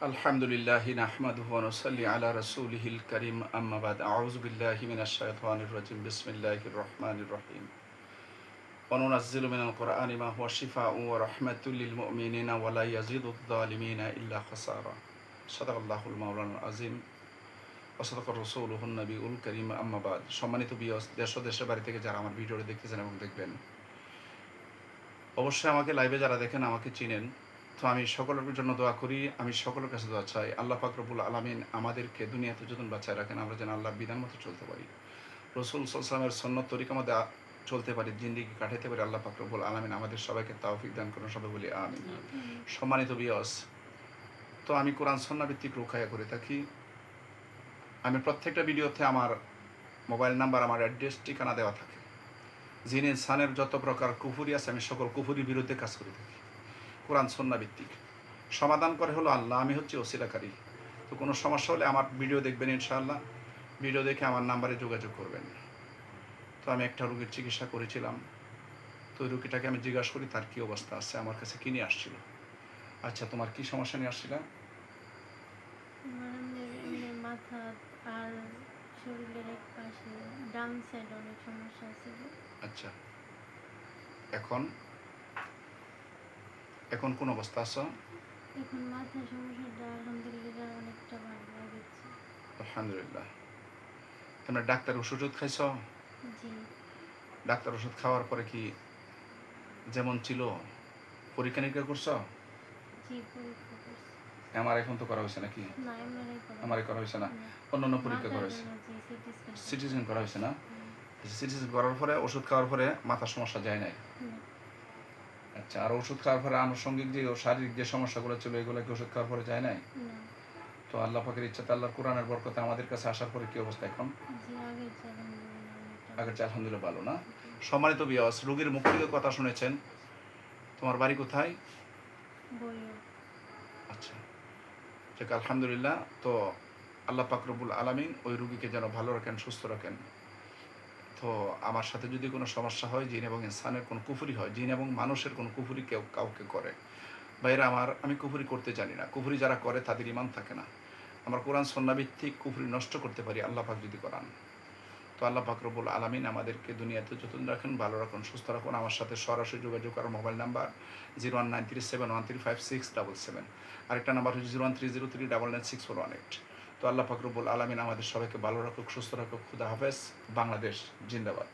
আলহামদুলিল্লাহি নাহমাদুহু ওয়া নুসাল্লি আলা রাসূলিহিল কারীম আম্মা বাদ আউযু বিল্লাহি মিনাশ শাইতানির রাজিম বিসমিল্লাহির রহমানির রহিম ওয়া নুনাজ্জিলু মিনাল কুরআনি মা হুয়া শিফাউন ওয়া রাহমাতুল লিল মুমিনিনা ওয়া লা ইয়াজিদুয যালিমিনা ইল্লা খাসারা সাদাকাল্লাহুল মাওলানাল আযীম ওয়া সাদাকা রাসূলুহুন নবিয়ুল কারীম আম্মা বাদ। সম্মানিত ভিউয়ার্স, দেশ ও দেশের বাড়ি থেকে যারা আমার ভিডিওটি দেখতেছেন এবং দেখবেন, অবশ্যই আমাকে লাইভে যারা দেখেন আমাকে চিনেন। তো আমি সকলের জন্য দোয়া করি, আমি সকলের কাছে দোয়া চাই আল্লাহ পাক রব্বুল আলামিন আমাদেরকে দুনিয়াতে যতদিন বাঁচায় রাখেন আমরা যেন আল্লাহর বিধান মতো চলতে পারি, রসুল সাল্লামের সন্ন্যত তরিকা মধ্যে চলতে পারি, জিন্দিগি কাটাতে পারি। আল্লাহ পাক রব্বুল আলামিন আমাদের সবাইকে তৌফিক দান করুন, সবাই বলি আমিন। সম্মানিত ভিউয়ার্স, তো আমি কোরআন সুন্নাহ ভিত্তিক রুকায়া করে থাকি। আমি প্রত্যেকটা ভিডিওতে আমার মোবাইল নাম্বার, আমার অ্যাড্রেস, ঠিকানা দেওয়া থাকে। যিনি ইনসানের যত প্রকার কুফুরি আছে আমি সকল কুফুরির বিরুদ্ধে কাজ করে থাকি, কোরআন সুন্নাহ ভিত্তিক। সমাধান করে হলো আল্লাহ, আমি হচ্ছি ওসিলাকারী। তো কোনো সমস্যা হলে আমার ভিডিও দেখবেন ইনশাআল্লাহ, ভিডিও দেখে আমার নাম্বারে যোগাযোগ করবেন। তো আমি একটা রোগীর চিকিৎসা করেছিলাম, তো ওই রোগীটাকে আমি জিজ্ঞাসা করি তার কী অবস্থা আছে, আমার কাছে কী নিয়ে আসছিল। আচ্ছা, তোমার কী সমস্যা নিয়ে আসছিল? মাথা আর শরীরের এক পাশে ডান সাইড অনেক সমস্যা আছে। আচ্ছা, এখন এখন কোন অবস্থা আছো? এখন মাথার সমস্যাটা আলহামদুলিল্লাহ অনেকটা ভালো লাগছে। আলহামদুলিল্লাহ। তোমরা ডাক্তার ওষুধ খাইছ? জি। ডাক্তার ওষুধ খাওয়ার পরে কি যেমন ছিল পরীক্ষা নিরীক্ষা করছো? জি, পরীক্ষা করছি। আমার এখন তো করা হয়েছে নাকি? না, এমআরআই করা আমারই করা হয়েছে না, অন্যান্য পরীক্ষা করা হয়েছে। সিটি স্ক্যান করা হয়েছে না? সিটি স্ক্যান করার পরে ওষুধ খাওয়ার পরে মাথার সমস্যা যায় নাই? আচ্ছা, আর ওষুধ খাওয়ার পরে আনুষঙ্গিক যে শারীরিক যে সমস্যাগুলো ছিল এগুলো কি ওষুধ খাওয়ার পরে যায় নাই? তো আল্লাহ পাকের ইচ্ছাতে, আল্লাহর কোরআনের বরকতে আমাদের কাছে আসার পরে কি অবস্থা এখন? আগের চেয়ে আলহামদুলিল্লাহ ভালো না? সম্মানিত ভিউয়ার্স, রোগীর মুখ থেকে কথা শুনেছেন। তোমার বাড়ি কোথায়? আচ্ছা, ঠিক আলহামদুলিল্লাহ। তো আল্লাহ পাক রব্বুল আলামিন ওই রুগীকে যেন ভালো রাখেন, সুস্থ রাখেন। তো আমার সাথে যদি কোনো সমস্যা হয়, জিন এবং ইনসানের কোনো কুফরি হয়, জিন এবং মানুষের কোনো কুফরি কেউ কাউকে করে, বাইরে আমি কুফরি করতে জানি না। কুফরি যারা করে তাদের ইমান থাকে না। আমরা কোরআন সুন্নাহ ভিত্তিক কুফরি নষ্ট করতে পারি আল্লাহ পাক যদি করান। তো আল্লাহ পাক রব্বুল আলামিন আমাদেরকে দুনিয়াতে যতদিন রাখেন ভালো রাখুন, সুস্থ রাখুন। আমার সাথে সরাসরি যোগাযোগ করার মোবাইল নাম্বার 019371356777। আরেকটা নাম্বার হচ্ছে 0130399641 তো আল্লাহ পাক রব্বুল আলামিন আমাদের সবাইকে ভালো রাখুক, সুস্থ রাখুক। খুদা হাফেজ। বাংলাদেশ জিন্দাবাদ।